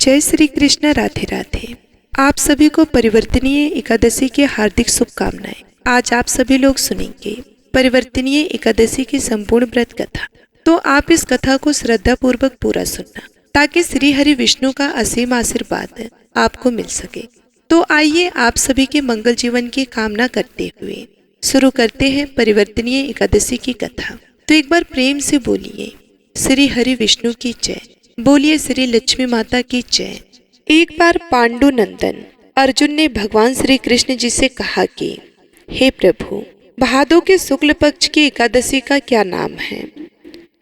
जय श्री कृष्ण, राधे राधे। आप सभी को परिवर्तनीय एकादशी की हार्दिक शुभकामनाएं। आज आप सभी लोग सुनेंगे परिवर्तनीय एकादशी की संपूर्ण व्रत कथा। तो आप इस कथा को श्रद्धा पूर्वक पूरा सुनना ताकि श्री हरि विष्णु का असीम आशीर्वाद आपको मिल सके। तो आइए आप सभी के मंगल जीवन की कामना करते हुए शुरू करते हैं परिवर्तनीय एकादशी की कथा। तो एक बार प्रेम से बोलिए श्री हरि विष्णु की जय, बोलिए श्री लक्ष्मी माता की जय। एक बार पांडु नंदन अर्जुन ने भगवान श्री कृष्ण जी से कहा कि हे प्रभु, भादों के शुक्ल पक्ष की एकादशी का क्या नाम है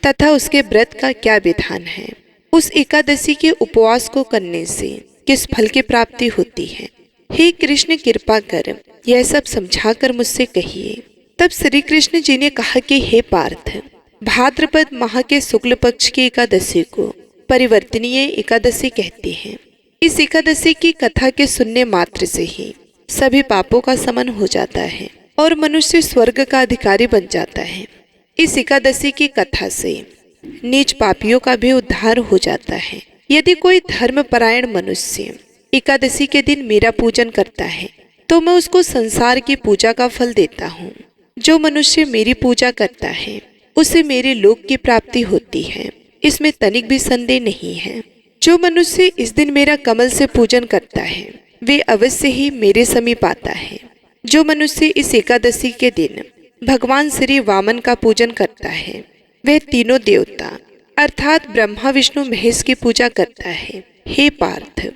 तथा उसके व्रत का क्या विधान है। उस एकादशी के उपवास को करने से किस फल की प्राप्ति होती है। हे कृष्ण, कृपा कर यह सब समझाकर मुझसे कहिए। तब श्री कृष्ण जी ने कहा कि हे पार्थ, भाद्रपद माह के शुक्ल पक्ष की एकादशी को परिवर्तनीय एकादशी कहते हैं। इस एकादशी की कथा के सुनने मात्र से ही सभी पापों का शमन हो जाता है और मनुष्य स्वर्ग का अधिकारी बन जाता है। इस एकादशी की कथा से नीच पापियों का भी उद्धार हो जाता है। यदि कोई धर्मपरायण मनुष्य एकादशी के दिन मेरा पूजन करता है तो मैं उसको संसार की पूजा का फल देता हूँ। जो मनुष्य मेरी पूजा करता है उसे मेरे लोक की प्राप्ति होती है, इसमें तनिक भी संदेह नहीं है। जो मनुष्य इस दिन मेरा कमल से पूजन करता है वे अवश्य ही मेरे समीप आता है। जो मनुष्य इस एकादशी के दिन भगवान श्री वामन का पूजन करता है वह तीनों देवता अर्थात ब्रह्मा विष्णु महेश की पूजा करता है। हे पार्थ,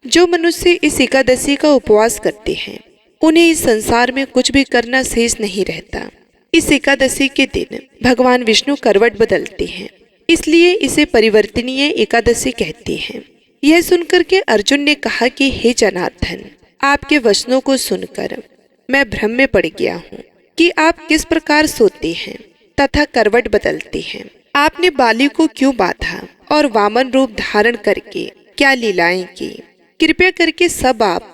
जो मनुष्य इस एकादशी का उपवास करते हैं उन्हें इस संसार में कुछ भी करना शेष नहीं रहता। इस एकादशी के दिन भगवान विष्णु करवट बदलते हैं, इसलिए इसे परिवर्तनीय एकादशी कहते हैं। यह सुनकर के अर्जुन ने कहा कि हे जनार्दन, आपके वचनों को सुनकर मैं भ्रम में पड़ गया हूँ कि आप किस प्रकार सोते हैं तथा करवट बदलते हैं। आपने बाली को क्यों बांधा और वामन रूप धारण करके क्या लीलाएं की। कृपया करके सब आप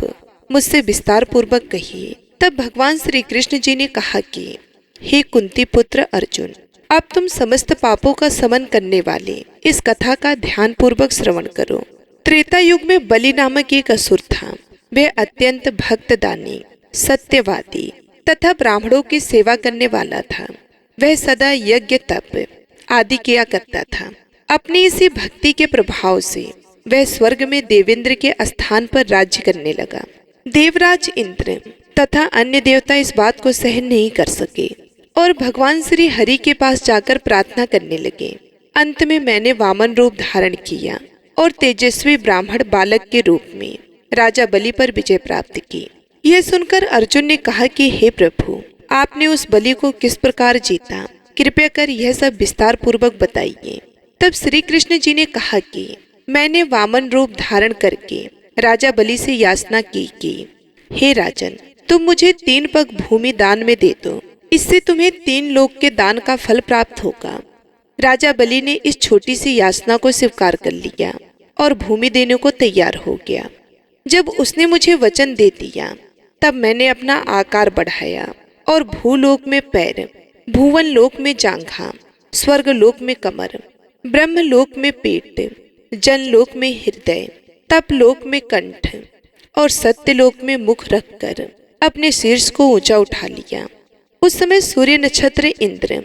मुझसे विस्तार पूर्वक कहिए। तब भगवान श्री कृष्ण जी ने कहा कि हे कुंती पुत्र अर्जुन, अब तुम समस्त पापों का शमन करने वाले इस कथा का ध्यान पूर्वक श्रवण करो। त्रेता युग में बलि नामक एक असुर था। वह अत्यंत भक्तदानी, सत्यवादी तथा ब्राह्मणों की सेवा करने वाला था। वह सदा यज्ञ तप आदि किया करता था। अपनी इसी भक्ति के प्रभाव से वह स्वर्ग में देवेंद्र के स्थान पर राज्य करने लगा। देवराज इंद्र तथा अन्य देवता इस बात को सहन नहीं कर सके और भगवान श्री हरि के पास जाकर प्रार्थना करने लगे। अंत में मैंने वामन रूप धारण किया और तेजस्वी ब्राह्मण बालक के रूप में राजा बलि पर विजय प्राप्त की। यह सुनकर अर्जुन ने कहा कि हे प्रभु, आपने उस बलि को किस प्रकार जीता, कृपया कर यह सब विस्तार पूर्वक बताइए। तब श्री कृष्ण जी ने कहा कि मैंने वामन रूप धारण करके राजा बलि से याचना की कि हे राजन, तुम मुझे 3 पग भूमि दान में दे दो, इससे तुम्हें 3 लोक के दान का फल प्राप्त होगा। राजा बलि ने इस छोटी सी याचना को स्वीकार कर लिया और भूमि देने को तैयार हो गया। जब उसने मुझे वचन दे दिया तब मैंने अपना आकार बढ़ाया और भूलोक में पैर, भुवन लोक में जांघा, स्वर्ग लोक में कमर, ब्रह्मलोक में पेट, जनलोक में हृदय, तपलोक में कंठ और सत्यलोक में मुख रखकर अपने शीर्ष को ऊंचा उठा लिया। उस समय सूर्य, नक्षत्र, इंद्र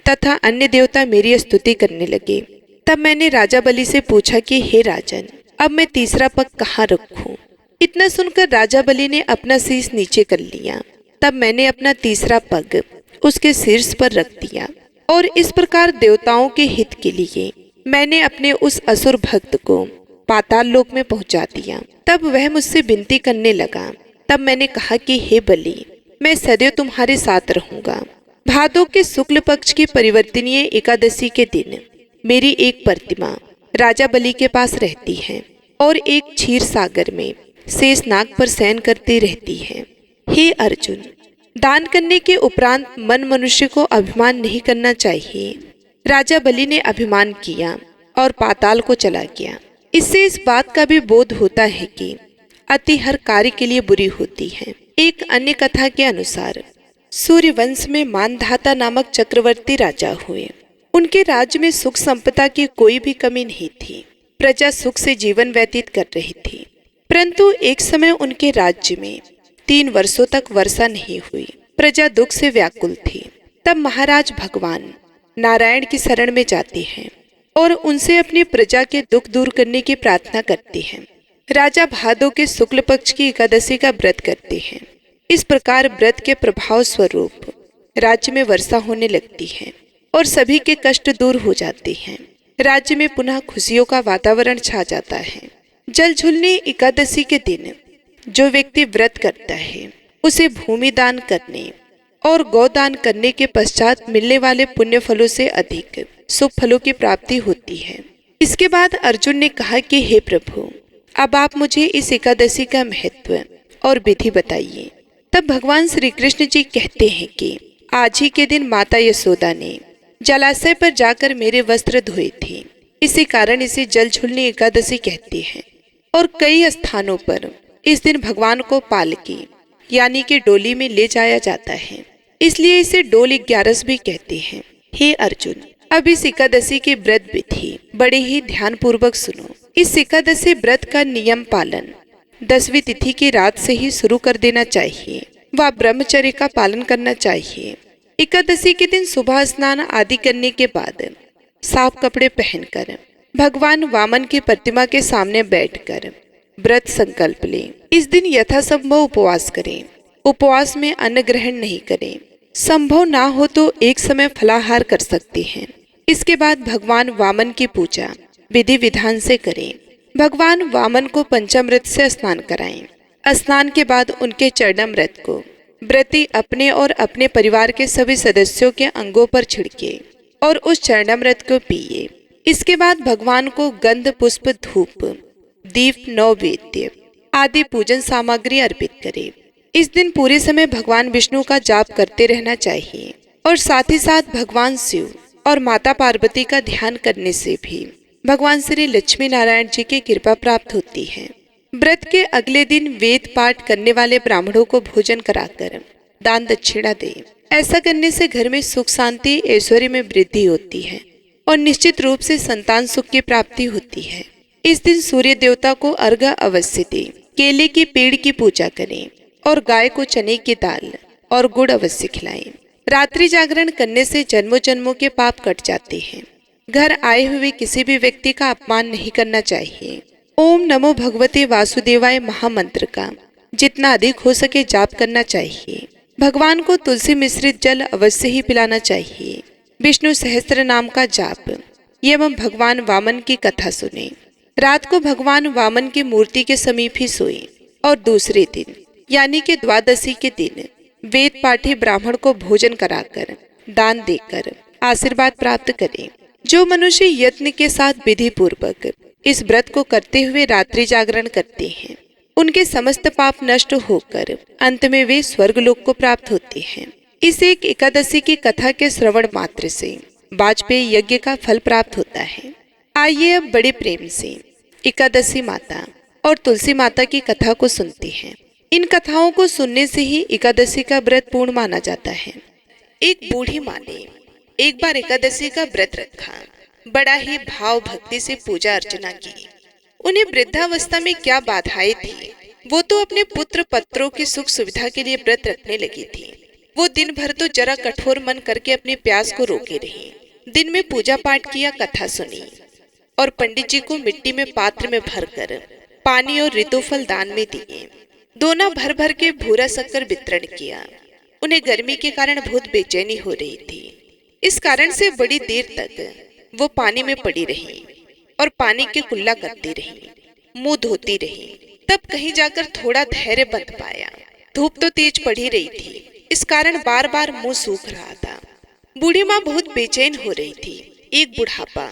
तथा अन्य देवता मेरी स्तुति करने लगे। तब मैंने राजा बलि से पूछा कि हे राजन, अब मैं तीसरा पग कहाँ रखूं। इतना सुनकर राजा बलि ने अपना शीश नीचे कर लिया। तब मैंने अपना तीसरा पग उसके शीर्ष पर रख दिया और इस प्रकार देवताओं के हित के लिए मैंने अपने उस असुर भक्त को पाताल लोक में पहुंचा दिया। तब वह मुझसे विनती करने लगा। तब मैंने कहा कि हे बलि, मैं सदैव तुम्हारे साथ रहूंगा। भादों के शुक्ल पक्ष की परिवर्तनीय एकादशी के दिन मेरी एक प्रतिमा राजा बलि के पास रहती है और एक क्षीर सागर में शेषनाग पर शयन करती रहती है। हे अर्जुन, दान करने के उपरांत मन मनुष्य को अभिमान नहीं करना चाहिए। राजा बलि ने अभिमान किया और पाताल को चला गया। इससे इस बात का भी बोध होता है कि अति हर कार्य के लिए बुरी होती है। एक अन्य कथा के अनुसार सूर्यवंश में मानधाता नामक चक्रवर्ती राजा हुए। उनके राज्य में सुख संपदा की कोई भी कमी नहीं थी। प्रजा सुख से जीवन व्यतीत कर रही थी। परंतु एक समय उनके राज्य में 3 वर्षों तक वर्षा नहीं हुई। प्रजा दुख से व्याकुल थी। तब महाराज भगवान नारायण की शरण में जाती हैं और उनसे अपनी प्रजा के दुख दूर करने की प्रार्थना करती हैं। राजा भादो के शुक्ल पक्ष की एकादशी का व्रत करते हैं। इस प्रकार व्रत के प्रभाव स्वरूप राज्य में वर्षा होने लगती है और सभी के कष्ट दूर हो जाते हैं। राज्य में पुनः खुशियों का वातावरण छा जाता है। जल झुलनी एकादशी के दिन जो व्यक्ति व्रत करता है उसे भूमि दान करने और गोदान करने के पश्चात मिलने वाले पुण्य फलों से अधिक शुभ फलों की प्राप्ति होती है। इसके बाद अर्जुन ने कहा कि हे प्रभु, अब आप मुझे इस एकादशी का महत्व और विधि बताइए। तब भगवान श्री कृष्ण जी कहते हैं कि आज ही के दिन माता यशोदा ने जलाशय पर जाकर मेरे वस्त्र धोए थे, इसी कारण इसे जल झुलनी एकादशी कहते हैं। और कई स्थानों पर इस दिन भगवान को पालकी यानी कि डोली में ले जाया जाता है, इसलिए इसे डोल 11 भी कहते हैं। हे अर्जुन, अब इस एकादशी की व्रत विधि बड़े ही ध्यान पूर्वक सुनो। इस एकादशी व्रत का नियम पालन 10वीं तिथि की रात से ही शुरू कर देना चाहिए व ब्रह्मचर्य का पालन करना चाहिए। एकादशी के दिन सुबह स्नान आदि करने के बाद साफ कपड़े पहनकर भगवान वामन की प्रतिमा के सामने बैठकर व्रत संकल्प लें। इस दिन यथासंभव उपवास करें। उपवास में अन्न ग्रहण नहीं करें। संभव ना हो तो एक समय फलाहार कर सकते हैं। इसके बाद भगवान वामन की पूजा विधि विधान से करें। भगवान वामन को पंचामृत से स्नान कराएं। स्नान के बाद उनके चरणामृत को व्रती अपने और अपने परिवार के सभी सदस्यों के अंगों पर छिड़के और उस चरणामृत को पिए। इसके बाद भगवान को गंध, पुष्प, धूप, दीप, नैवेद्य आदि पूजन सामग्री अर्पित करें। इस दिन पूरे समय भगवान विष्णु का जाप करते रहना चाहिए और साथ ही साथ भगवान शिव और माता पार्वती का ध्यान करने से भी भगवान श्री लक्ष्मी नारायण जी की कृपा प्राप्त होती है। व्रत के अगले दिन वेद पाठ करने वाले ब्राह्मणों को भोजन कराकर दान दक्षिणा दें। ऐसा करने से घर में सुख, शांति, ऐश्वर्य में वृद्धि होती है और निश्चित रूप से संतान सुख की प्राप्ति होती है। इस दिन सूर्य देवता को अर्घ्य अवश्य दें। केले के पेड़ की पूजा करें और गाय को चने की दाल और गुड़ अवश्य खिलाएं। रात्रि जागरण करने से जन्मों जन्मों के पाप कट जाते हैं। घर आए हुए किसी भी व्यक्ति का अपमान नहीं करना चाहिए। ओम नमो भगवते वासुदेवाय महामंत्र का जितना अधिक हो सके जाप करना चाहिए। भगवान को तुलसी मिश्रित जल अवश्य ही पिलाना चाहिए। विष्णु सहस्त्र नाम का जाप एवं भगवान वामन की कथा सुने। रात को भगवान वामन की मूर्ति के समीप ही सोए और दूसरे दिन यानी कि द्वादशी के दिन वेद पाठी ब्राह्मण को भोजन कराकर दान देकर आशीर्वाद प्राप्त करें। जो मनुष्य यत्न के साथ विधि पूर्वक इस व्रत को करते हुए रात्रि जागरण करते हैं, उनके समस्त पाप नष्ट होकर अंत में वे स्वर्गलोक को प्राप्त होते हैं। इस एक एकादशी की कथा के श्रवण मात्र से वाजपेयी यज्ञ का फल प्राप्त होता है। आइए अब बड़े प्रेम से एकादशी माता और तुलसी माता की कथा को सुनते हैं। इन कथाओं को सुनने से ही एकादशी का व्रत पूर्ण माना जाता है। एक बूढ़ी माँ ने एक बार एकादशी का व्रत रखा। बड़ा ही भाव भक्ति से पूजा अर्चना की। उन्हें वृद्धावस्था में क्या बाधाएं थी, वो तो अपने पुत्र पत्रों की सुख सुविधा के लिए व्रत रखने लगी थी। वो दिन भर तो जरा कठोर मन करके अपनी प्यास को रोके रही। दिन में पूजा पाठ किया, कथा सुनी और पंडित जी को मिट्टी में पात्र में भरकर पानी और ऋतुफल दान में दिए। दोना भर भर के भूरा शक्कर वितरण किया। उन्हें गर्मी के कारण बहुत बेचैनी हो रही थी। इस कारण से बड़ी देर तक वो पानी में पड़ी रही और पानी की कुल्ला करती रही, मुंह धोती रही। तब कहीं जाकर थोड़ा धैर्य बंध पाया। धूप तो तेज पड़ी रही थी, इस कारण बार बार मुंह सूख रहा था। बूढ़ी माँ बहुत बेचैन हो रही थी। एक बुढ़ापा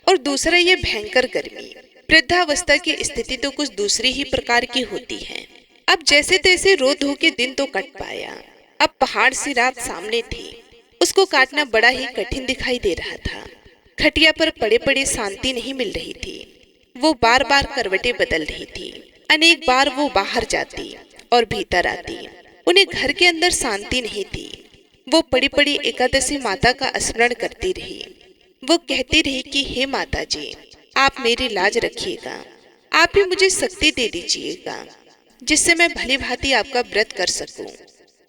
और दूसरा ये भयंकर गर्मी। वृद्धावस्था की स्थिति तो कुछ दूसरी ही प्रकार की होती है। अब जैसे तैसे रो धो के दिन तो कट पाया। अब पहाड़ सी रात सामने थी, उसको काटना बड़ा ही कठिन दिखाई दे रहा था। खटिया पर पड़े पड़े शांति नहीं मिल रही थी। वो बार बार करवटें बदल रही थी। अनेक बार वो बाहर जाती और भीतर आती। उन्हें घर के अंदर शांति नहीं थी। वो पड़ी पड़ी एकादशी माता का स्मरण करती रही। वो कहती रही कि हे माता जी, आप मेरी लाज रखिएगा। आप भी मुझे शक्ति दे दीजिएगा जिससे मैं भली भांति आपका व्रत कर सकूं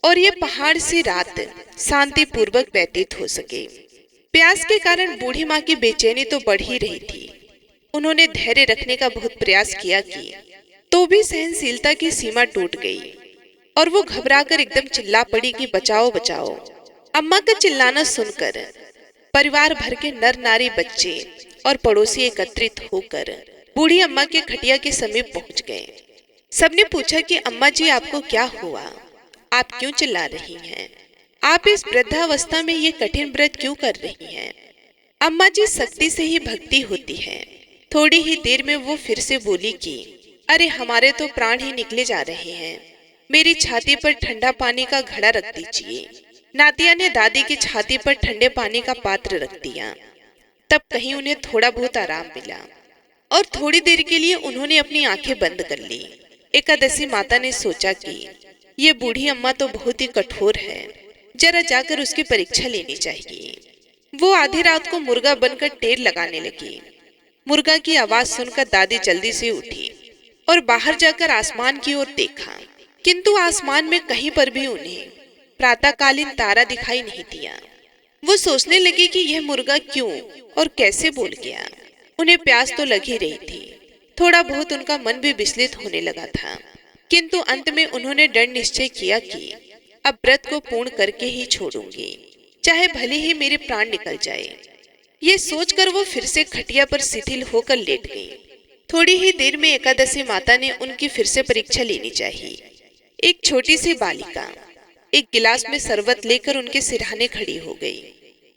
और ये पहाड़ सी रात शांति पूर्वक व्यतीत हो सके। प्यास के कारण बूढ़ी माँ की बेचैनी तो बढ़ ही रही थी। उन्होंने धैर्य रखने का बहुत प्रयास किया कि तो भी सहनशीलता की सीमा टूट गई और वो घबराकर एकदम चिल्ला पड़ी कि बचाओ बचाओ। अम्मा का चिल्लाना सुनकर परिवार भर के नर नारी बच्चे और पड़ोसी एकत्रित होकर बूढ़ी अम्मा के खटिया के समीप पहुंच गए। सबने पूछा कि अम्मा जी आपको क्या हुआ, आप क्यों चिल्ला रही हैं? आप इस वृद्धावस्था में ये कठिन व्रत क्यों कर रही हैं? अम्मा जी, शक्ति से ही भक्ति होती है। थोड़ी ही देर में वो फिर से बोली कि अरे हमारे तो प्राण ही निकले जा रहे हैं, मेरी छाती पर ठंडा पानी का घड़ा रख दीजिए। नातिया ने दादी की छाती पर ठंडे पानी का पात्र रख दिया। तब कहीं उन्हें थोड़ा बहुत आराम मिला और थोड़ी देर के लिए उन्होंने अपनी आंखें बंद कर ली। एकादशी माता ने सोचा कि ये बूढ़ी अम्मा तो बहुत ही कठोर है, जरा जाकर उसकी परीक्षा लेनी चाहिए। वो आधी रात को मुर्गा बनकर टेर लगाने लगी। मुर्गा की आवाज सुनकर दादी जल्दी से उठी और बाहर जाकर आसमान की ओर देखा, किंतु आसमान में कहीं पर भी उन्हें प्रातःकालीन तारा दिखाई नहीं दिया। वो सोचने लगी कि यह मुर्गा क्यों और कैसे बोल गया। उन्हें प्यास तो लग ही रही थी, थोड़ा बहुत उनका मन भी विचलित होने लगा था, किंतु अंत में उन्होंने दृढ़ निश्चय किया कि अब व्रत को पूर्ण करके ही छोड़ूंगी, चाहे भले ही मेरे प्राण निकल जाए। ये सोचकर वो फिर से खटिया पर शिथिल होकर लेट गई। थोड़ी ही देर में एकादशी माता ने उनकी फिर से परीक्षा लेनी चाहिए। एक छोटी सी बालिका एक गिलास में शरबत लेकर उनके सिरहाने खड़ी हो गई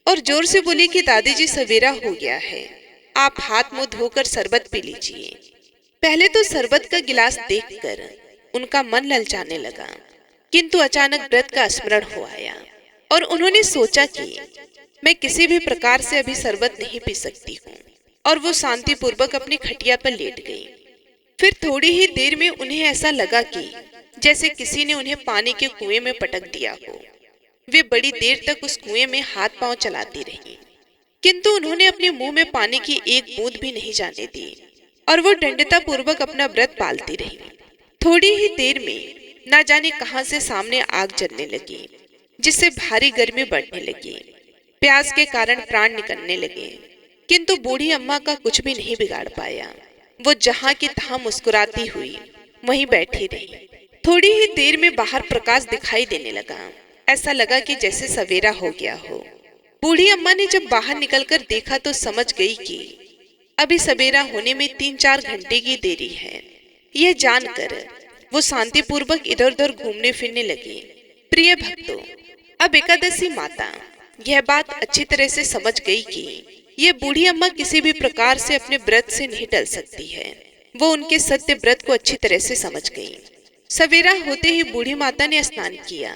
और जोर से बोली कि दादी जी, सवेरा हो गया है, आप हाथ मुंह धोकर शरबत पी लीजिए। पहले तो शरबत का गिलास देखकर उनका मन ललचाने लगा, किंतु अचानक व्रत का स्मरण हो आया और उन्होंने सोचा कि मैं किसी भी प्रकार से अभी शरबत नहीं पी सकती हूँ, और वो शांति पूर्वक अपनी खटिया पर लेट गई। फिर थोड़ी ही देर में उन्हें ऐसा लगा कि जैसे किसी ने उन्हें पानी के कुएं में पटक दिया हो। वे बड़ी देर तक उस कुएं में हाथ पांव चलाती रही, किंतु उन्होंने अपने मुंह में पानी की एक बूंद भी नहीं जाने दी और वो दृढ़ता पूर्वक अपना व्रत पालती रही। थोड़ी ही देर में न जाने कहां से सामने आग जलने लगी, जिससे भारी गर्मी बढ़ने लगी। प्यास के कारण प्राण निकलने लगे, किंतु बूढ़ी अम्मा का कुछ भी नहीं बिगाड़ पाया। वो जहां की तहां मुस्कुराती हुई वहीं बैठी रही। थोड़ी ही देर में बाहर प्रकाश दिखाई देने लगा। ऐसा लगा कि जैसे सवेरा हो गया हो। बूढ़ी अम्मा ने जब बाहर निकलकर देखा तो समझ गई कि अभी सवेरा होने में 3-4 घंटे की देरी है। यह जानकर वो शांतिपूर्वक इधर उधर घूमने फिरने लगी। प्रिय भक्तों, अब एकादशी माता यह बात अच्छी तरह से समझ गई कि ये बूढ़ी अम्मा किसी भी प्रकार से अपने व्रत से नहीं टल सकती है। वो उनके सत्य व्रत को अच्छी तरह से समझ गई। सवेरा होते ही बूढ़ी माता ने स्नान किया,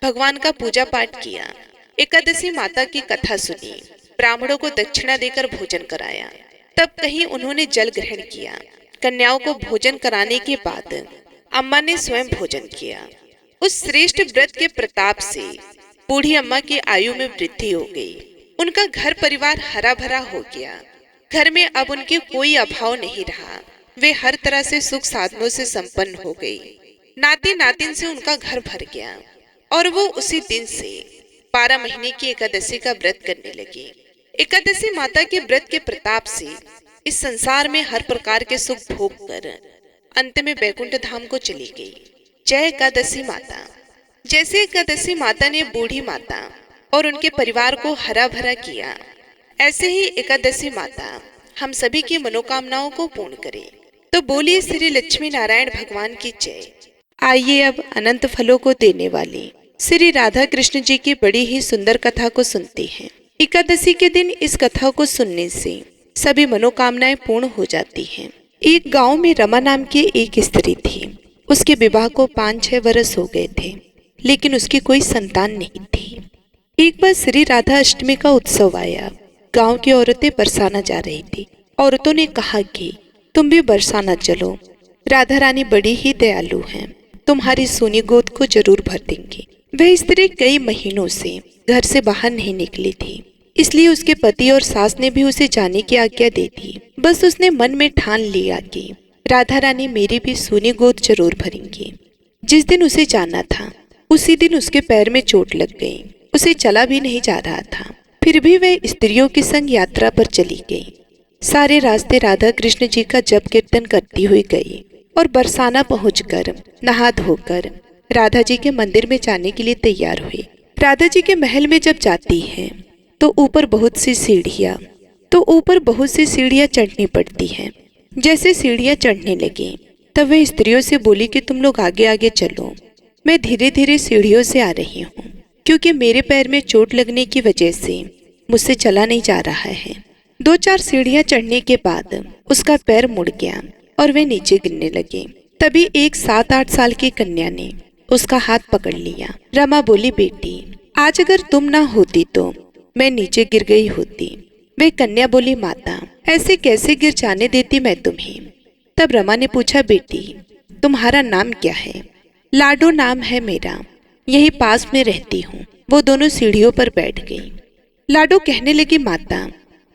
भगवान का पूजा पाठ किया, एकादशी माता की कथा सुनी, ब्राह्मणों को दक्षिणा देकर भोजन कराया। तब कहीं उन्होंने जल ग्रहण किया। कन्याओं को भोजन कराने के बाद अम्मा ने स्वयं भोजन किया। उस श्रेष्ठ व्रत के प्रताप से बूढ़ी अम्मा की आयु में वृद्धि हो गई। उनका घर परिवार हरा भरा हो गया। घर में अब उनके कोई अभाव नहीं रहा। वे हर तरह से सुख साधनों से संपन्न हो गई। नाती नातिन से उनका घर भर गया और वो उसी दिन से 12 महीने की एकादशी का व्रत करने लगी। एकादशी माता के व्रत के प्रताप से इस संसार में हर प्रकार के सुख भोग कर अंत में वैकुंठ धाम को चली गई। जय एकादशी माता। जैसे एकादशी माता ने बूढ़ी माता और उनके परिवार को हरा भरा किया, ऐसे ही एकादशी माता हम सभी की मनोकामनाओं को पूर्ण करे। तो बोलिए श्री लक्ष्मी नारायण भगवान की जय। आइए अब अनंत फलों को देने वाली श्री राधा कृष्ण जी की बड़ी ही सुंदर कथा को सुनते हैं। एकादशी के दिन इस कथा को सुनने से सभी मनोकामनाएं पूर्ण हो जाती हैं। एक गांव में रमा नाम की एक स्त्री थी। उसके विवाह को 5-6 वर्ष हो गए थे, लेकिन उसकी कोई संतान नहीं थी। एक बार श्री राधा अष्टमी का उत्सव आया। गांव की औरतें बरसाना जा रही थी। औरतों ने कहा कि तुम भी बरसाना चलो, राधा रानी बड़ी ही दयालु हैं, तुम्हारी सोनी गोद को जरूर भर देंगी। वह स्त्री कई महीनों से घर से बाहर नहीं निकली थी, इसलिए उसके पति और सास ने भी उसे जाने की आज्ञा दे दी। बस उसने मन में ठान लिया कि राधा रानी मेरी भी सूनी गोद जरूर भरेंगी। जिस दिन उसे जाना था उसी दिन उसके पैर में चोट लग गई। उसे चला भी नहीं जा रहा था, फिर भी वह स्त्रियों के संग यात्रा पर चली गई। सारे रास्ते राधा कृष्ण जी का जप कीर्तन करती हुई गई और बरसाना पहुंचकर नहा धोकर राधा जी के मंदिर में जाने के लिए तैयार हुई। राधा जी के महल में जब जाती है तो ऊपर बहुत सी सीढ़ियां चढ़नी पड़ती हैं। जैसे सीढ़ियां चढ़ने लगी तब वह स्त्रियों से बोली कि तुम लोग आगे आगे चलो, मैं धीरे धीरे सीढ़ियों से आ रही हूँ, क्योंकि मेरे पैर में चोट लगने की वजह से मुझसे चला नहीं जा रहा है। 2-4 सीढ़ियां चढ़ने के बाद उसका पैर मुड़ गया और वे नीचे गिरने लगे। तभी एक 7-8 साल की कन्या ने उसका हाथ पकड़ लिया। रमा बोली, बेटी आज अगर तुम ना होती तो मैं नीचे गिर गई होती। वे कन्या बोली, माता ऐसे कैसे गिर जाने देती मैं तुम्हें। तब रमा ने पूछा, बेटी तुम्हारा नाम क्या है। लाडो नाम है मेरा, यही पास में रहती हूँ। वो दोनों सीढ़ियों पर बैठ गई। लाडो कहने लगी, माता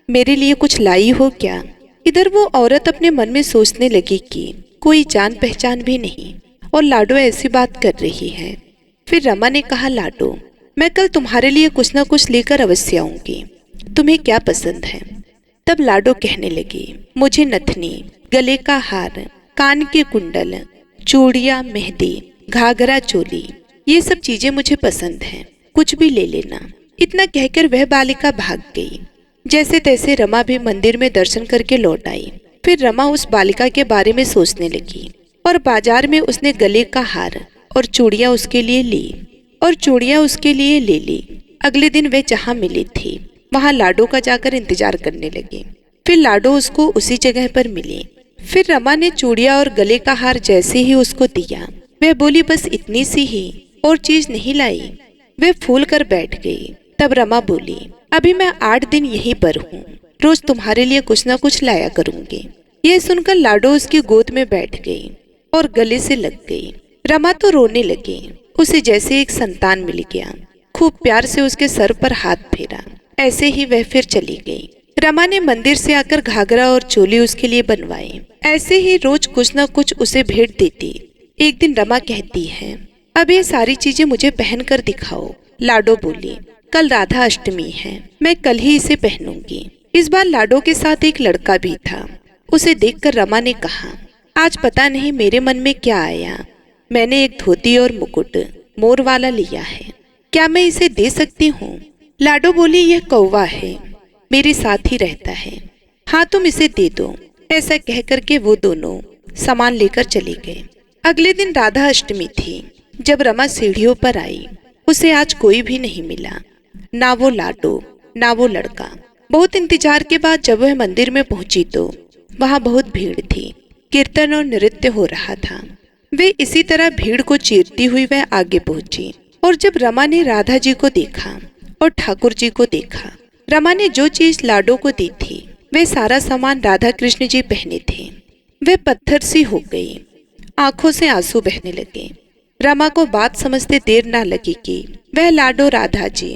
मेरे लिए कुछ लाई हो क्या। इधर वो औरत अपने मन में सोचने लगी कि कोई जान पहचान भी नहीं और लाडो ऐसी बात कर रही है। फिर रमा ने कहा, लाडो मैं कल तुम्हारे लिए कुछ न कुछ लेकर अवश्य आऊंगी, तुम्हें क्या पसंद है। तब लाडो कहने लगी, मुझे नथनी, गले का हार, कान के कुंडल, चूड़ियाँ, मेहंदी, घाघरा चोली, ये सब चीजें मुझे पसंद हैं, कुछ भी ले लेना। इतना कहकर वह बालिका भाग गई। जैसे तैसे रमा भी मंदिर में दर्शन करके लौट आई। फिर रमा उस बालिका के बारे में सोचने लगी और बाजार में उसने गले का हार और चूड़ियाँ उसके लिए ले ली। अगले दिन वे जहाँ मिली थी वहाँ लाडो का जाकर इंतजार करने लगी। फिर लाडो उसको उसी जगह पर मिली। फिर रमा ने चूड़ियाँ और गले का हार जैसे ही उसको दिया, वह बोली, बस इतनी सी ही, और चीज नहीं लाई। वे फूल कर बैठ गई। तब रमा बोली, अभी मैं 8 दिन यहीं पर हूँ, रोज तुम्हारे लिए कुछ न कुछ लाया करूंगी। यह सुनकर लाडो उसकी गोद में बैठ गई और गले से लग गई। रमा तो रोने लगी। उसे जैसे एक संतान मिल गया। खूब प्यार से उसके सर पर हाथ फेरा। ऐसे ही वह फिर चली गई। रमा ने मंदिर से आकर घाघरा और चोली उसके लिए बनवाई। ऐसे ही रोज कुछ न कुछ उसे भेंट देती। एक दिन रमा कहती है, अब ये सारी चीजें मुझे पहन कर दिखाओ। लाडो बोली, कल राधा अष्टमी है, मैं कल ही इसे पहनूंगी। इस बार लाडो के साथ एक लड़का भी था। उसे देखकर रमा ने कहा, आज पता नहीं मेरे मन में क्या आया, मैंने एक धोती और मुकुट मोर वाला लिया है, क्या मैं इसे दे सकती हूँ। लाडो बोली, यह कौवा है, मेरे साथ ही रहता है, हाँ तुम इसे दे दो। ऐसा कह करके वो दोनों सामान लेकर चले गए। अगले दिन राधा अष्टमी थी। जब रमा सीढ़ियों पर आई, उसे आज कोई भी नहीं मिला, ना वो लाडो ना वो लड़का। बहुत इंतजार के बाद जब वह मंदिर में पहुंची तो वहां बहुत भीड़ थी। कीर्तन और नृत्य हो रहा था। वे इसी तरह भीड़ को चीरती हुई वह आगे पहुंची और जब रमा ने राधा जी को देखा और ठाकुर जी को देखा, रमा ने जो चीज लाडो को दी थी वे सारा सामान राधा कृष्ण जी पहने थे। वे पत्थर सी हो गई, आंखों से आंसू बहने लगे। रमा को बात समझते देर ना लगी कि वह लाडो राधा जी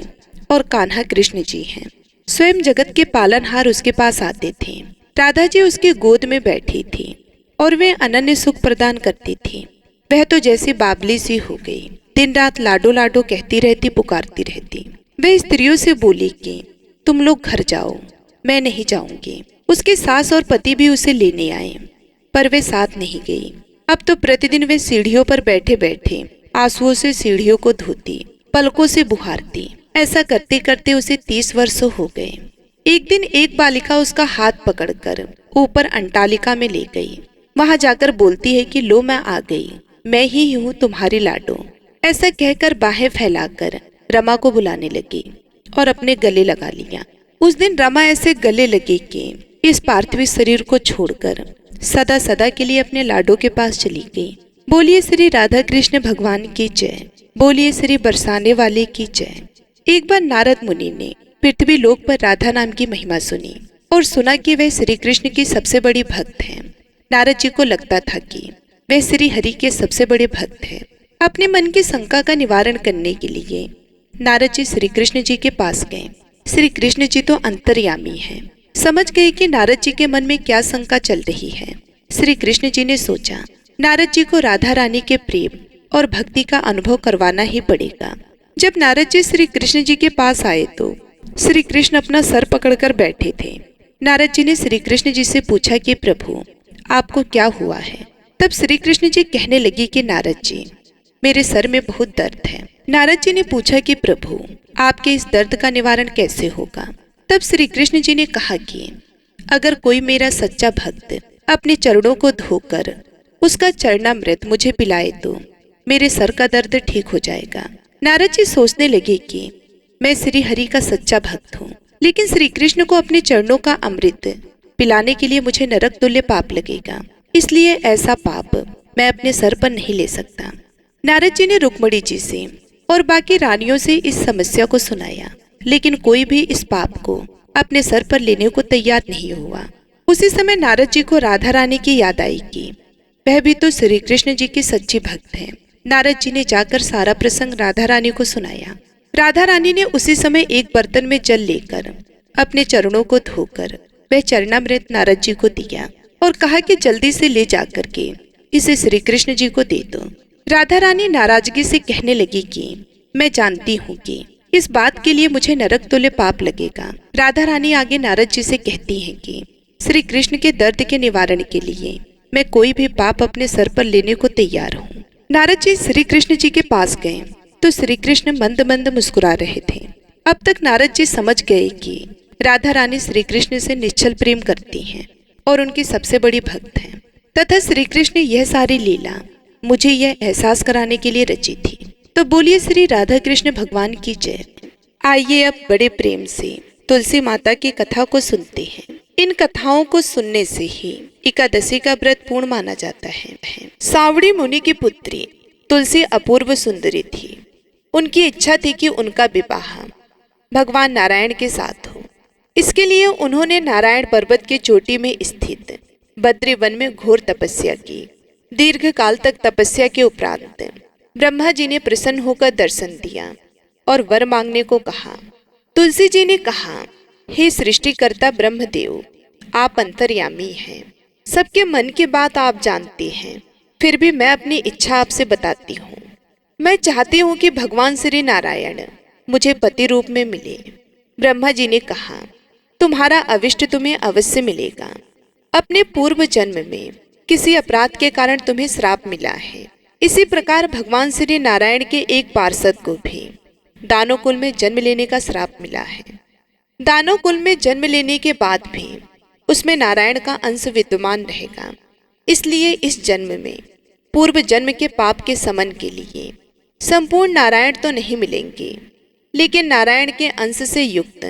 और कान्हा कृष्ण जी हैं। स्वयं जगत के पालनहार उसके पास आते थे। राधा जी उसकी गोद में बैठी थी और वे अनन्य सुख प्रदान करती थी। वह तो जैसी बाबली सी हो गई, दिन रात लाडो लाडो कहती रहती, पुकारती रहती। वे स्त्रियों से बोली कि तुम लोग घर जाओ, मैं नहीं जाऊंगी। उसकी सास और पति भी उसे लेने आए, पर वे साथ नहीं गई। अब तो प्रतिदिन वे सीढ़ियों पर बैठे बैठे आंसुओं से सीढ़ियों को धोती, पलकों से बुहारती। ऐसा करते करते उसे 30 वर्ष हो गए। एक दिन एक बालिका उसका हाथ पकड़कर ऊपर अंटालिका में ले गई। वहां जाकर बोलती है कि लो मैं आ गई, मैं ही हूँ तुम्हारी लाडो। ऐसा कहकर बाहें फैलाकर रमा को बुलाने लगी और अपने गले लगा लिया। उस दिन रमा ऐसे गले लगी कि इस पार्थिव शरीर को छोड़कर सदा सदा के लिए अपने लाडो के पास चली गई। बोलिए श्री राधा कृष्ण भगवान की जय, बोलिए श्री बरसाने वाले की जय। एक बार नारद मुनि ने पृथ्वी लोक पर राधा नाम की महिमा सुनी और सुना कि वह श्री कृष्ण की सबसे बड़ी भक्त हैं। नारद जी को लगता था कि वह श्री हरि के सबसे बड़े भक्त हैं। अपने मन की शंका का निवारण करने के लिए नारद जी श्री कृष्ण जी के पास गए। श्री कृष्ण जी तो अंतर्यामी हैं, समझ गए कि नारद जी के मन में क्या शंका चल रही है। श्री कृष्ण जी ने सोचा, नारद जी को राधा रानी के प्रेम और भक्ति का अनुभव करवाना ही पड़ेगा। जब नारद जी श्री कृष्ण जी के पास आए तो श्री कृष्ण अपना सर पकड़कर बैठे थे। नारद जी ने श्री कृष्ण जी से पूछा कि प्रभु, आपको क्या हुआ है? तब श्री कृष्ण जी कहने लगी कि नारद जी, मेरे सर में बहुत दर्द है। नारद जी ने पूछा कि प्रभु, आपके इस दर्द का निवारण कैसे होगा? तब श्री कृष्ण जी ने कहा कि अगर कोई मेरा सच्चा भक्त अपने चरणों को धोकर उसका चरणामृत मुझे पिलाए तो मेरे सर का दर्द ठीक हो जाएगा। नारद जी सोचने लगे कि मैं श्री हरि का सच्चा भक्त हूँ, लेकिन श्री कृष्ण को अपने चरणों का अमृत पिलाने के लिए मुझे नरक तुल्य पाप लगेगा, इसलिए ऐसा पाप मैं अपने सर पर नहीं ले सकता। नारद जी ने रुक्मणी जी से और बाकी रानियों से इस समस्या को सुनाया, लेकिन कोई भी इस पाप को अपने सर पर लेने को तैयार नहीं हुआ। उसी समय नारद जी को राधा रानी की याद आई कि वह भी तो श्री कृष्ण जी की सच्ची भक्त है। नारद जी ने जाकर सारा प्रसंग राधा रानी को सुनाया। राधा रानी ने उसी समय एक बर्तन में जल लेकर अपने चरणों को धोकर वह चरणामृत नारद जी को दिया और कहा कि जल्दी से ले जाकर के इसे श्री कृष्ण जी को दे दो। राधा रानी नाराजगी से कहने लगी कि मैं जानती हूँ कि इस बात के लिए मुझे नरक तुल्य पाप लगेगा। राधा रानी आगे नारद जी से कहती हैं कि श्री कृष्ण के दर्द के निवारण के लिए मैं कोई भी पाप अपने सर पर लेने को तैयार हूँ। नारद जी श्री कृष्ण जी के पास गए तो श्री कृष्ण मंद मंद मुस्कुरा रहे थे। अब तक नारद जी समझ गए कि राधा रानी श्री कृष्ण से निश्चल प्रेम करती हैं और उनकी सबसे बड़ी भक्त हैं, तथा श्री कृष्ण यह सारी लीला मुझे यह एहसास कराने के लिए रची थी। तो बोलिए श्री राधा कृष्ण भगवान की जय। आइए अब बड़े प्रेम से तुलसी माता की कथा को सुनते हैं। इन कथाओं को सुनने से ही एकादशी का व्रत पूर्ण माना जाता है। सावड़ी मुनि की पुत्री तुलसी अपूर्व सुंदरी थी। उनकी इच्छा थी कि उनका विवाह भगवान नारायण के साथ हो। इसके लिए उन्होंने नारायण पर्वत की चोटी में स्थित बद्री वन में घोर तपस्या की। दीर्घ काल तक तपस्या के उपरांत ब्रह्मा जी ने प्रसन्न होकर दर्शन दिया और वर मांगने को कहा। तुलसी जी ने कहा, हे सृष्टिकर्ता ब्रह्मदेव, आप अंतर्यामी हैं, सबके मन की बात आप जानते हैं, फिर भी मैं अपनी इच्छा आपसे बताती हूँ। मैं चाहती हूँ कि भगवान श्री नारायण मुझे पति रूप में मिले। ब्रह्मा जी ने कहा, तुम्हारा अविष्ट तुम्हें अवश्य मिलेगा। अपने पूर्व जन्म में किसी अपराध के कारण तुम्हें श्राप मिला है। इसी प्रकार भगवान श्री नारायण के एक पार्षद को भी दानव कुल में जन्म लेने का श्राप मिला है। दानव कुल में जन्म लेने के बाद भी उसमें नारायण का अंश विद्यमान रहेगा। इसलिए इस जन्म में पूर्व जन्म के पाप के समन के लिए संपूर्ण नारायण तो नहीं मिलेंगे, लेकिन नारायण के अंश से युक्त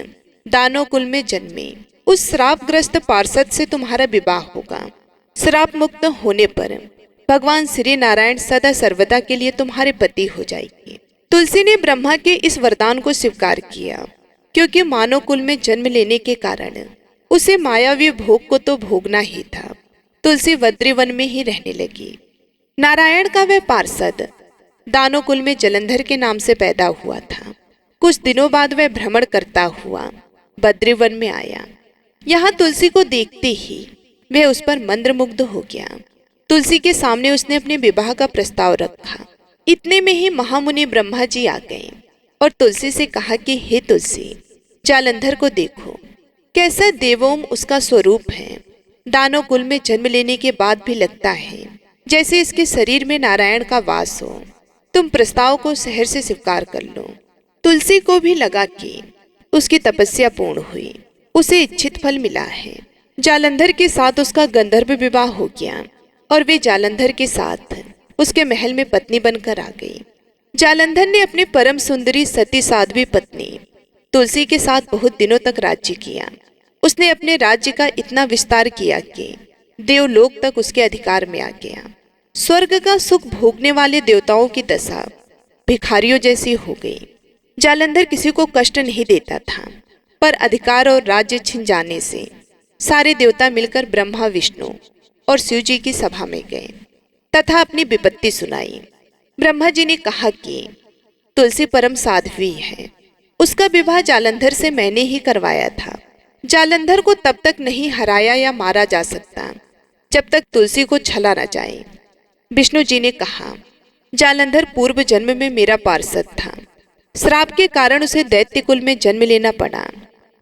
दानव कुल में जन्मे उस श्रापग्रस्त पार्षद से तुम्हारा विवाह होगा। श्राप मुक्त होने पर भगवान श्री नारायण सदा सर्वदा के लिए तुम्हारे पति हो जाएंगे। तुलसी ने ब्रह्मा के इस वरदान को स्वीकार किया, क्योंकि मानव कुल में जन्म लेने के कारण उसे मायावी भोग को तो भोगना ही था। तुलसी बद्रीवन में ही रहने लगी। नारायण का वह पार्षद दानव कुल में जलंधर के नाम से पैदा हुआ था। कुछ दिनों बाद वह भ्रमण करता हुआ बद्रीवन में आया। यहाँ तुलसी को देखते ही वह उस पर मंत्रमुग्ध हो गया। तुलसी के सामने उसने अपने विवाह का प्रस्ताव रखा। इतने में ही महामुनि ब्रह्मा जी आ गए और तुलसी से कहा कि हे तुलसी, जालंधर को देखो, कैसा देवोम उसका स्वरूप है। दानव कुल में जन्म लेने के बाद भी लगता है जैसे इसके शरीर में नारायण का वास हो। तुम प्रस्ताव को सहर से स्वीकार कर लो। तुलसी को भी लगा कि उसकी तपस्या पूर्ण हुई, उसे इच्छित फल मिला है। जालंधर के साथ उसका गंधर्व विवाह हो गया और वे जालंधर के साथ उसके महल में पत्नी बनकर आ गई। जालंधर ने अपनी परम सुंदरी सती साध्वी पत्नी तुलसी के साथ बहुत दिनों तक राज्य किया। उसने अपने राज्य का इतना विस्तार किया कि देवलोक तक उसके अधिकार में आ गया। स्वर्ग का सुख भोगने वाले देवताओं की दशा भिखारियों जैसी हो गई। जालंधर किसी को कष्ट नहीं देता था, पर अधिकार और राज्य छिन जाने से सारे देवता मिलकर ब्रह्मा, विष्णु और शिव जी की सभा में गए तथा अपनी विपत्ति सुनाई। ब्रह्मा जी ने कहा कि तुलसी परम साध्वी है, उसका विवाह जालंधर से मैंने ही करवाया था। जालंधर को तब तक नहीं हराया या मारा जा सकता जब तक तुलसी को छला न जाए। विष्णु जी ने कहा, जालंधर पूर्व जन्म में मेरा पार्षद था। श्राप के कारण उसे दैत्य कुल में जन्म लेना पड़ा।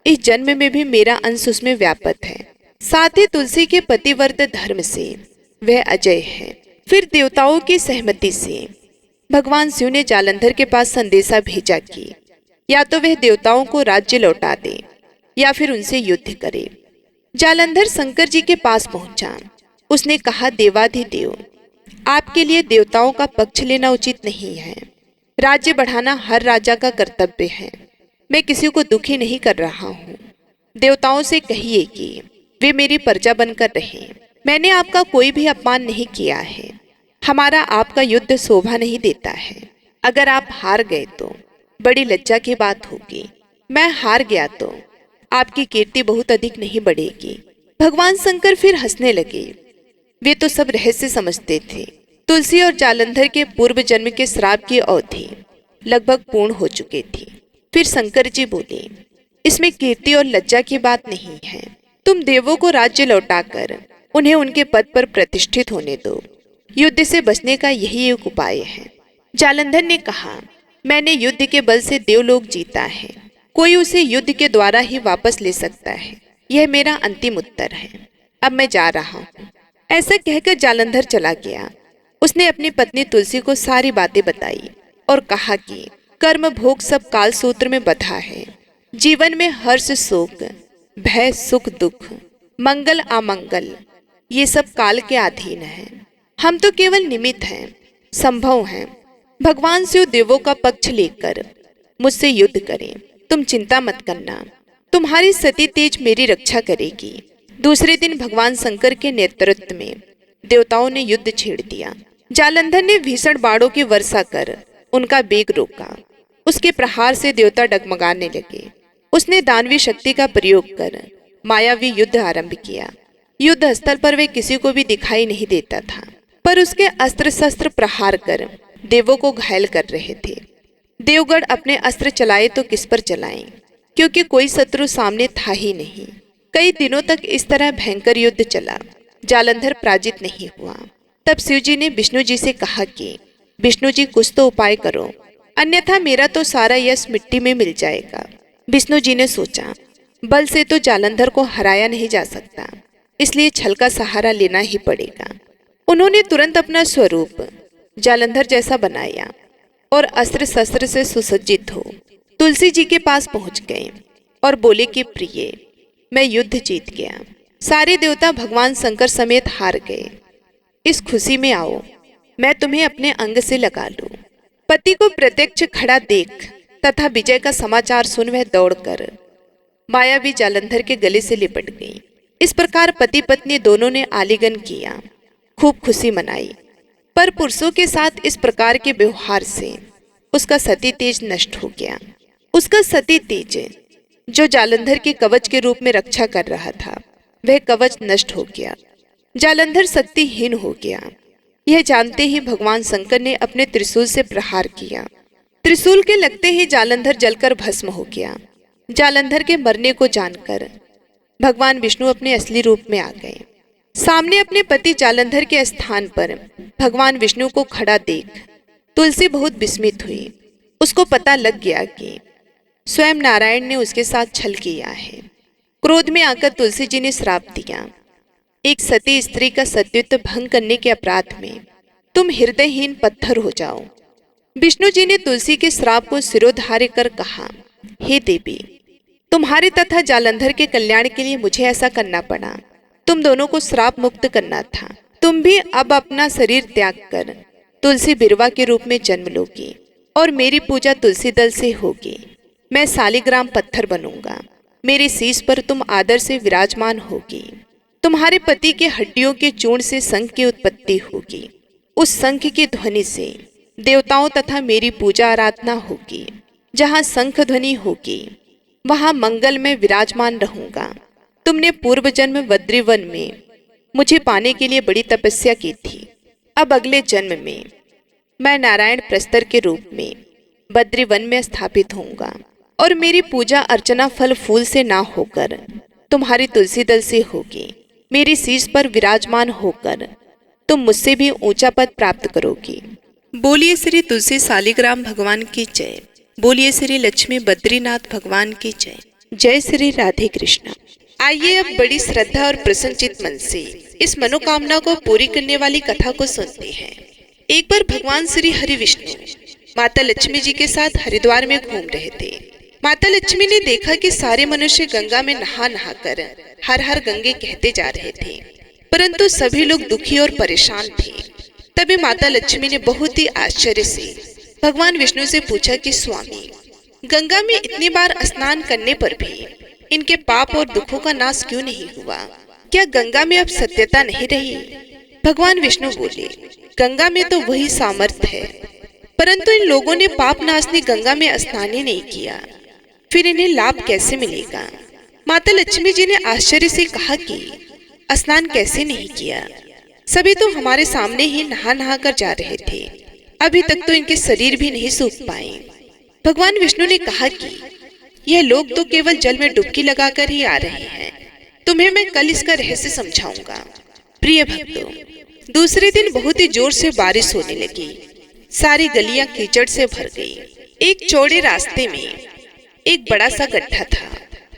इस जन्म में भी मेरा अंश उसमें व्यापक है। साथ ही तुलसी के पतिव्रत धर्म से वह अजय है। फिर देवताओं की सहमति से भगवान शिव ने जालंधर के पास संदेशा भेजा कि या तो वह देवताओं को राज्य लौटा दे या फिर उनसे युद्ध करे। जालंधर शंकर जी के पास पहुंचा। उसने कहा, देवाधिदेव, आपके लिए देवताओं का पक्ष लेना उचित नहीं है। राज्य बढ़ाना हर राजा का कर्तव्य है। मैं किसी को दुखी नहीं कर रहा हूँ। देवताओं से कहिए कि वे मेरी प्रजा बनकर रहें। मैंने आपका कोई भी अपमान नहीं किया है। हमारा आपका युद्ध शोभा नहीं देता है। अगर आप हार गए तो बड़ी लज्जा की बात होगी। मैं हार गया तो आपकी कीर्ति बहुत अधिक नहीं बढ़ेगी। भगवान शंकर फिर हंसने लगे। वे तो सब रहस्य समझते थे। तुलसी और जालंधर के पूर्व जन्म के श्राप की अवधि लगभग पूर्ण हो चुकी थी। फिर शंकर जी बोले, इसमें कीर्ति और लज्जा की बात नहीं है। तुम देवों को राज्य लौटाकर उन्हें उनके पद पर प्रतिष्ठित होने दो। युद्ध से बचने का यही एक उपाय है। जालंधर ने कहा, मैंने युद्ध के बल से देवलोक जीता है। कोई उसे युद्ध के द्वारा ही वापस ले सकता है। यह मेरा अंतिम उत्तर है। अब मैं जा रहा हूँ। ऐसा कहकर जालंधर चला गया। उसने अपनी पत्नी तुलसी को सारी बातें बताई और कहा कि कर्म भोग सब काल सूत्र में बंधा है। जीवन में हर्ष शोक, भय सुख दुख, मंगल अमंगल, ये सब काल के अधीन है। हम तो केवल निमित्त हैं, संभव हैं। भगवान शिव देवों का पक्ष लेकर मुझसे युद्ध करें। तुम चिंता मत करना। तुम्हारी सती तेज मेरी रक्षा करेगी। दूसरे दिन भगवान शंकर के नेतृत्व में देवताओं ने युद्ध छेड़ दिया। जालंधर ने भीषण बाणों की वर्षा कर उनका वेग रोका। उसके प्रहार से देवता डगमगाने लगे। उसने दानवी शक्ति का प्रयोग कर मायावी युद्ध आरंभ किया। युद्ध स्थल पर वे किसी को भी दिखाई नहीं देता था, पर उसके अस्त्र शस्त्र प्रहार कर देवों को घायल कर रहे थे। देवगढ़ अपने अस्त्र चलाए तो किस पर चलाएं, क्योंकि कोई शत्रु सामने था ही नहीं। कई दिनों तक इस तरह भयंकर युद्ध चला। जालंधर पराजित नहीं हुआ। तब शिव जी ने विष्णु जी से कहा कि विष्णु जी, कुछ तो उपाय करो, अन्यथा मेरा तो सारा यश मिट्टी में मिल जाएगा। विष्णु जी ने सोचा, बल से तो जालंधर को हराया नहीं जा सकता, इसलिए छल का सहारा लेना ही पड़ेगा। उन्होंने तुरंत अपना स्वरूप जालंधर जैसा बनाया और अस्त्र शस्त्र से सुसज्जित हो तुलसी जी के पास पहुंच गए और बोले कि प्रिय, मैं युद्ध जीत गया। सारे देवता भगवान शंकर समेत हार गए। इस खुशी में आओ, मैं तुम्हें अपने अंग से लगा लूं। पति को प्रत्यक्ष खड़ा देख तथा विजय का समाचार सुन वह दौड़कर मायावी जालंधर के गले से लिपट गई। इस प्रकार पति पत्नी दोनों ने आलिंगन किया, खूब खुशी मनाई। पर पुरुषों के साथ इस प्रकार के व्यवहार से उसका सती तेज नष्ट हो गया। उसका सती तेज जो जालंधर के कवच के रूप में रक्षा कर रहा था, वह कवच नष्ट हो गया। जालंधर शक्तिहीन हो गया। यह जानते ही भगवान शंकर ने अपने त्रिशूल से प्रहार किया। त्रिशूल के लगते ही जालंधर जलकर भस्म हो गया। जालंधर के मरने को जानकर भगवान विष्णु अपने असली रूप में आ गए। सामने अपने पति जालंधर के स्थान पर भगवान विष्णु को खड़ा देख तुलसी बहुत विस्मित हुई। उसको पता लग गया कि स्वयं नारायण ने उसके साथ छल किया है। क्रोध में आकर तुलसी जी ने श्राप दिया, एक सती स्त्री का सतीत्व भंग करने के अपराध में तुम हृदयहीन पत्थर हो जाओ। विष्णु जी ने तुलसी के श्राप को सिरोधार्य कर कहा, हे देवी, तुम्हारे तथा जालंधर के कल्याण के लिए मुझे ऐसा करना पड़ा। तुम दोनों को श्राप मुक्त करना था। तुम भी अब अपना शरीर त्याग कर तुलसी बिरवा के रूप में जन्म लोगी और मेरी पूजा तुलसी दल से होगी। मैं शालिग्राम पत्थर बनूंगा। मेरे शीश पर तुम आदर से विराजमान होगी। तुम्हारे पति के हड्डियों के चूर्ण से शंख की उत्पत्ति होगी। उस शंख की ध्वनि से देवताओं तथा मेरी पूजा आराधना होगी। जहाँ शंख ध्वनि होगी वहाँ मंगल में विराजमान रहूंगा। तुमने पूर्व जन्म बद्रीवन में मुझे पाने के लिए बड़ी तपस्या की थी। अब अगले जन्म में मैं नारायण प्रस्तर के रूप में बद्रीवन में स्थापित होऊंगा और मेरी पूजा अर्चना फल फूल से ना होकर तुम्हारी तुलसी दल से होगी। मेरी शीश पर विराजमान होकर तुम मुझसे भी ऊंचा पद प्राप्त करोगी। बोलिए श्री तुलसी शालिग्राम भगवान की जय। बोलिए श्री लक्ष्मी बद्रीनाथ भगवान की जय। जय श्री राधे कृष्ण। आइए अब बड़ी श्रद्धा और प्रसन्नचित मन से इस मनोकामना को पूरी करने वाली कथा को सुनते हैं। एक बार भगवान श्री हरि विष्णु माता लक्ष्मी जी के साथ हरिद्वार में घूम रहे थे। माता लक्ष्मी ने देखा कि सारे मनुष्य गंगा में नहा नहा कर हर हर गंगे कहते जा रहे थे, परंतु सभी लोग दुखी और परेशान थे। तभी माता लक्ष्मी ने बहुत ही आश्चर्य से भगवान विष्णु से पूछा कि स्वामी, गंगा में इतनी बार स्नान करने पर भी इनके पाप और दुखों का नाश क्यों नहीं हुआ? क्या गंगा में अब सत्यता नहीं रही? भगवान विष्णु बोले, गंगा में तो वही सामर्थ्य है, परंतु इन लोगों ने पाप नाशनी गंगा में स्नान ही नहीं किया, फिर इन्हें लाभ कैसे मिलेगा? माता लक्ष्मी जी ने आश्चर्य से कहा कि स्नान कैसे नहीं किया? सभी तो हमारे सामने ही नहा नहा कर जा रहे थे, अभी तक तो इनके शरीर भी नहीं सूख पाए। भगवान विष्णु ने कहा कि यह लोग तो केवल जल में डुबकी लगाकर ही आ रहे हैं, तुम्हें मैं कल इसका रहस्य समझाऊंगा। प्रिय भक्तों, दूसरे दिन बहुत ही जोर से बारिश होने लगी। सारी गलियां कीचड़ से भर गई। एक चौड़े रास्ते में एक बड़ा सा गड्ढा था,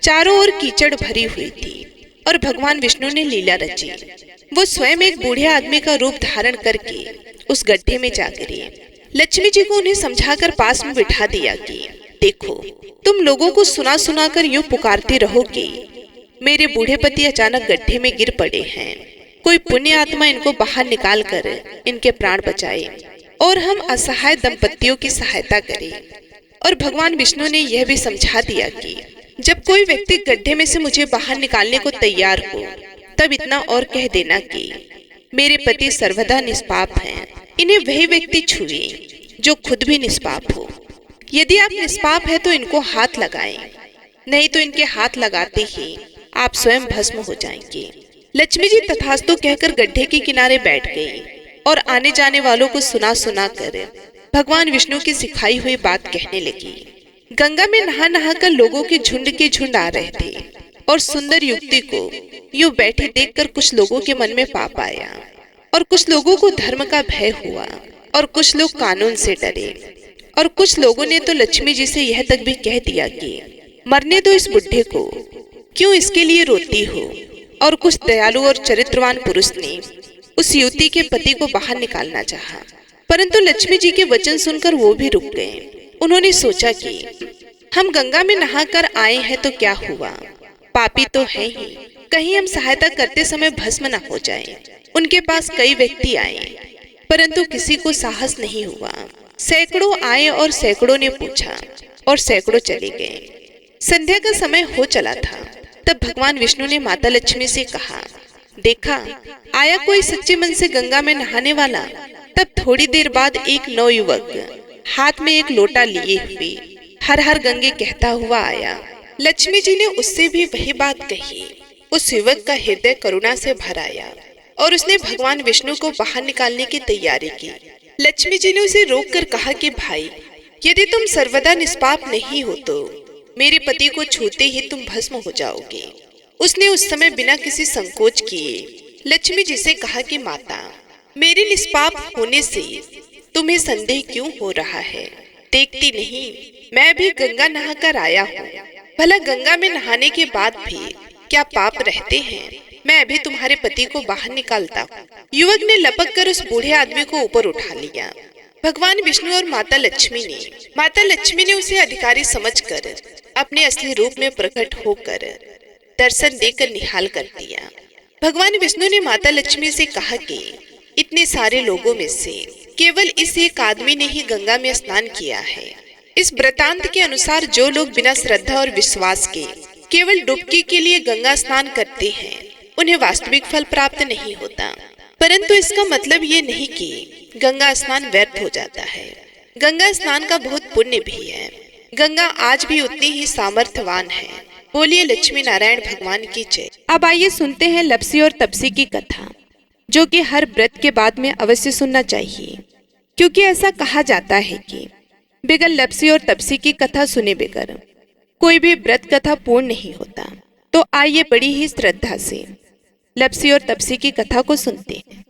चारों ओर कीचड़ भरी हुई थी और भगवान विष्णु ने लीला रची। वो स्वयं एक बूढ़े आदमी का रूप धारण करके उस गड्ढे में जा गिरे। लक्ष्मी जी को उन्हें समझाकर पास में बिठा दिया कि देखो, तुम लोगों को सुना सुना कर यूं पुकारते रहो कि मेरे बूढ़े पति अचानक गड्ढे में गिर पड़े हैं, कोई पुण्य आत्मा इनको बाहर निकाल कर इनके प्राण बचाए और हम असहाय दंपतियों की सहायता करें। और भगवान विष्णु ने यह भी समझा दिया कि जब कोई व्यक्ति गड्ढे में से मुझे बाहर निकालने को तैयार हो, तब इतना और कह देना कि मेरे पति सर्वदा निष्पाप हैं, इन्हें वही व्यक्ति छुए जो खुद भी निष्पाप हो। यदि आप निष्पाप है तो इनको हाथ लगाएं, नहीं तो इनके हाथ लगाते ही आप स्वयं भस्म हो जाएंगे। लक्ष्मी जी तथास्तु कहकर गड्ढे के किनारे बैठ गई और आने जाने वालों को सुना सुना कर भगवान विष्णु की सिखाई हुई बात कहने लगी। गंगा में नहा नहा कर लोगों के झुंड आ रहे थे और सुंदर युवती को यूं बैठी देखकर कुछ लोगों के मन में पाप आया और कुछ लोगों को धर्म का भय हुआ और कुछ लोग कानून से डरे और कुछ लोगों ने तो लक्ष्मी जी से यह तक भी कह दिया कि मरने दो इस बुढ़े को, क्यों इसके लिए रोती हो? और कुछ दयालु और चरित्रवान पुरुष ने उस युवती के पति को बाहर निकालना चाहा, परंतु लक्ष्मी जी के वचन सुनकर वो भी रुक गए। उन्होंने सोचा कि हम गंगा में नहाकर आए हैं तो क्या हुआ, पापी तो है ही, कहीं हम सहायता करते समय भस्म न हो जाएं। उनके पास कई व्यक्ति आए, परंतु किसी को साहस नहीं हुआ। सैकड़ों आए और सैकड़ों ने पूछा और सैकड़ों चले गए। संध्या का समय हो चला था। तब भगवान विष्णु ने माता लक्ष्मी से कहा, देखा आया कोई सच्चे मन से गंगा में नहाने वाला? तब थोड़ी देर बाद एक नवयुवक हाथ में एक लोटा लिए हुए हर हर गंगे कहता हुआ आया। लक्ष्मी जी ने उससे भी वही बात कही। उस युवक का हृदय करुणा से भर आया और उसने भगवान विष्णु को बाहर निकालने की तैयारी की। लक्ष्मी जी ने उसे रोककर कहा कि भाई, यदि तुम सर्वदा निष्पाप नहीं हो तो मेरे पति को छूते ही तुम भस्म हो जाओगे। उसने उस समय बिना किसी संकोच किए लक्ष्मी जी से कहा कि माता, मेरे निष्पाप होने से तुम्हें संदेह क्यों हो रहा है? देखती नहीं, मैं भी गंगा नहाकर आया हूँ। भला गंगा में नहाने के बाद भी क्या पाप रहते हैं? मैं अभी तुम्हारे पति को बाहर निकालता हूँ। युवक ने लपक कर उस बूढ़े आदमी को ऊपर उठा लिया। भगवान विष्णु और माता लक्ष्मी ने उसे अधिकारी समझकर अपने असली रूप में प्रकट होकर दर्शन देकर निहाल कर दिया। भगवान विष्णु ने माता लक्ष्मी से कहा कि इतने सारे लोगों में से केवल इस एक आदमी ने ही गंगा में स्नान किया है। इस वृतांत के अनुसार जो लोग बिना श्रद्धा और विश्वास के केवल डुबकी के लिए गंगा स्नान करते हैं, उन्हें वास्तविक फल प्राप्त नहीं होता। परंतु इसका मतलब ये नहीं कि गंगा स्नान व्यर्थ हो जाता है। गंगा स्नान का बहुत पुण्य भी है। गंगा आज भी उतनी ही सामर्थ्यवान है। बोलिए लक्ष्मी नारायण भगवान की जय। अब आइए सुनते हैं लप्सी और तपसी की कथा, जो कि हर व्रत के बाद में अवश्य सुनना चाहिए, क्योंकि ऐसा कहा जाता है कि बगैर लप्सी और तपसी की कथा सुने बगैर कोई भी व्रत कथा पूर्ण नहीं होता। तो आइए बड़ी ही श्रद्धा से लपसी और तपसी की कथा को सुनते हैं।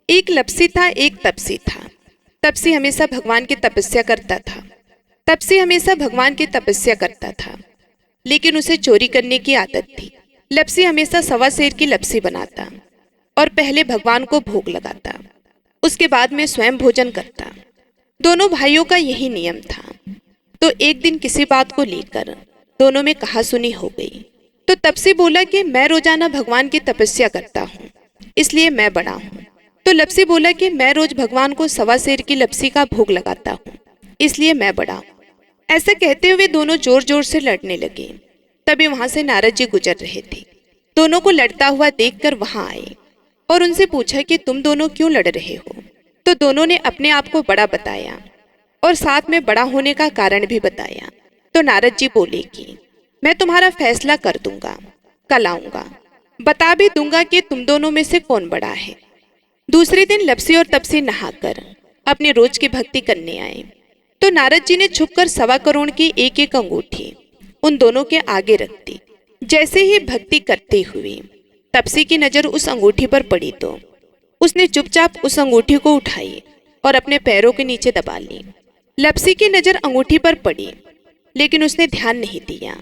एक लपसी था, एक तपसी था। तपसी हमेशा भगवान की तपस्या करता था। तपसी हमेशा भगवान की तपस्या करता था, लेकिन उसे चोरी करने की आदत थी। लपसी हमेशा सवा सेर की लपसी बनाता और पहले भगवान को भोग लगाता, उसके बाद में स्वयं भोजन करता। दोनों भाइयों का यही नियम था। तो एक दिन किसी बात को लेकर दोनों में कहासुनी हो गई। तो तपसी बोला कि मैं रोजाना भगवान की तपस्या करता हूँ, इसलिए मैं बड़ा हूँ। तो लपसी बोला कि मैं रोज भगवान को सवा सेर की लपसी का भोग लगाता हूँ, इसलिए मैं बड़ा हूँ। ऐसा कहते हुए दोनों जोर जोर से लड़ने लगे। तभी वहां से नारद जी गुजर रहे थे। दोनों को लड़ता हुआ देखकर वहां आए और उनसे पूछा कि तुम दोनों क्यों लड़ रहे हो। तो दोनों ने अपने आप को बड़ा बताया और साथ में बड़ा होने का कारण भी बताया। तो नारद जी बोले कि मैं तुम्हारा फैसला कर दूंगा, कल आऊंगा, बता भी दूंगा कि तुम दोनों में से कौन बड़ा है। दूसरे दिन लपसी और तपसी नहाकर अपने रोज की भक्ति करने आए। तो नारद जी ने छुपकर 1.25 करोड़ की एक एक अंगूठी उन दोनों के आगे रख दी। जैसे ही भक्ति करते हुए तपसी की नजर उस अंगूठी पर पड़ी तो उसने चुपचाप उस अंगूठी को उठाई और अपने पैरों के नीचे दबा ली। लपसी की नजर अंगूठी पर पड़ी, लेकिन उसने ध्यान नहीं दिया।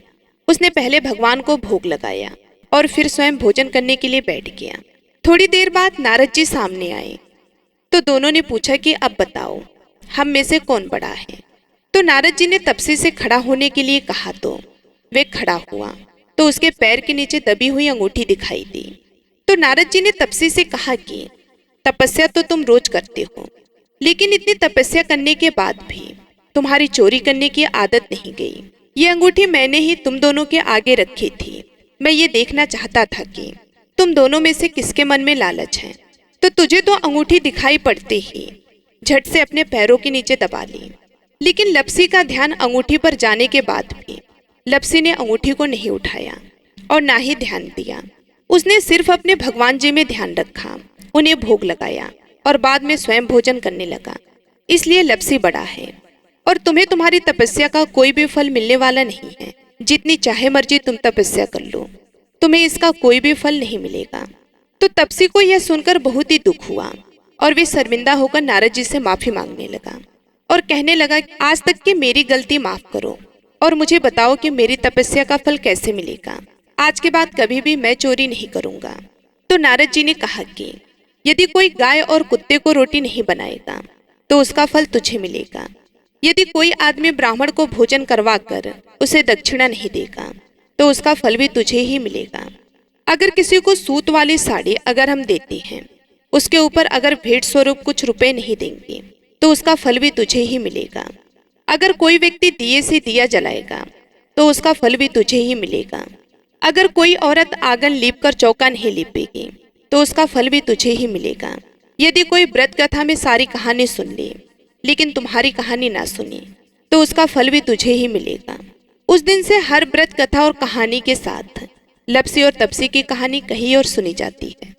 उसने पहले भगवान को भोग लगाया और फिर स्वयं भोजन करने के लिए बैठ गया। थोड़ी देर बाद नारद जी सामने आए। तो दोनों ने पूछा कि अब बताओ, हम में से कौन बड़ा है। तो नारद जी ने तपसी से खड़ा होने के लिए कहा तो वे खड़ा हुआ। तो उसके पैर के नीचे दबी हुई अंगूठी दिखाई दी। तो नारद जी ने तपसी से कहा कि तपस्या तो तुम रोज करते हो, लेकिन इतनी तपस्या करने के बाद भी तुम्हारी चोरी करने की आदत नहीं गई। ये अंगूठी मैंने ही तुम दोनों के आगे रखी थी। मैं ये देखना चाहता था कि तुम दोनों में से किसके मन में लालच है। तो तुझे तो अंगूठी दिखाई पड़ते ही झट से अपने पैरों के नीचे दबा ली। लेकिन लपसी का ध्यान अंगूठी पर जाने के बाद भी लपसी ने अंगूठी को नहीं उठाया और ना ही ध्यान दिया। उसने सिर्फ अपने भगवान जी में ध्यान रखा, उन्हें भोग लगाया और बाद में स्वयं भोजन करने लगा। इसलिए लपसी बड़ा है और तुम्हें तुम्हारी तपस्या का कोई भी फल मिलने वाला नहीं है। जितनी चाहे मर्जी तुम तपस्या कर लो, तुम्हें इसका कोई भी फल नहीं मिलेगा। तो तपसी को यह सुनकर बहुत ही दुख हुआ और वे शर्मिंदा होकर नारद जी से माफी मांगने लगा और कहने लगा कि आज तक की मेरी गलती माफ करो और मुझे बताओ कि मेरी तपस्या का फल कैसे मिलेगा। आज के बाद कभी भी मैं चोरी नहीं करूंगा। तो नारद जी ने कहा कि यदि कोई गाय और कुत्ते को रोटी नहीं बनाएगा तो उसका फल तुझे मिलेगा। यदि कोई आदमी ब्राह्मण को भोजन करवा कर उसे दक्षिणा नहीं देगा तो उसका फल भी तुझे ही मिलेगा। अगर किसी को सूत वाली साड़ी अगर हम देते हैं, उसके ऊपर अगर भेंट स्वरूप कुछ रुपए नहीं देंगे तो उसका फल भी तुझे ही मिलेगा। अगर कोई व्यक्ति दिए से दिया जलाएगा तो उसका फल भी तुझे ही मिलेगा। अगर कोई औरत आंगन लीप कर चौका नहीं लीपेगी तो उसका फल भी तुझे ही मिलेगा। यदि कोई व्रत कथा में सारी कहानी सुन ले लेकिन तुम्हारी कहानी ना सुने तो उसका फल भी तुझे ही मिलेगा। उस दिन से हर व्रत कथा और कहानी के साथ लपसी और तपसी की कहानी कही और सुनी जाती है।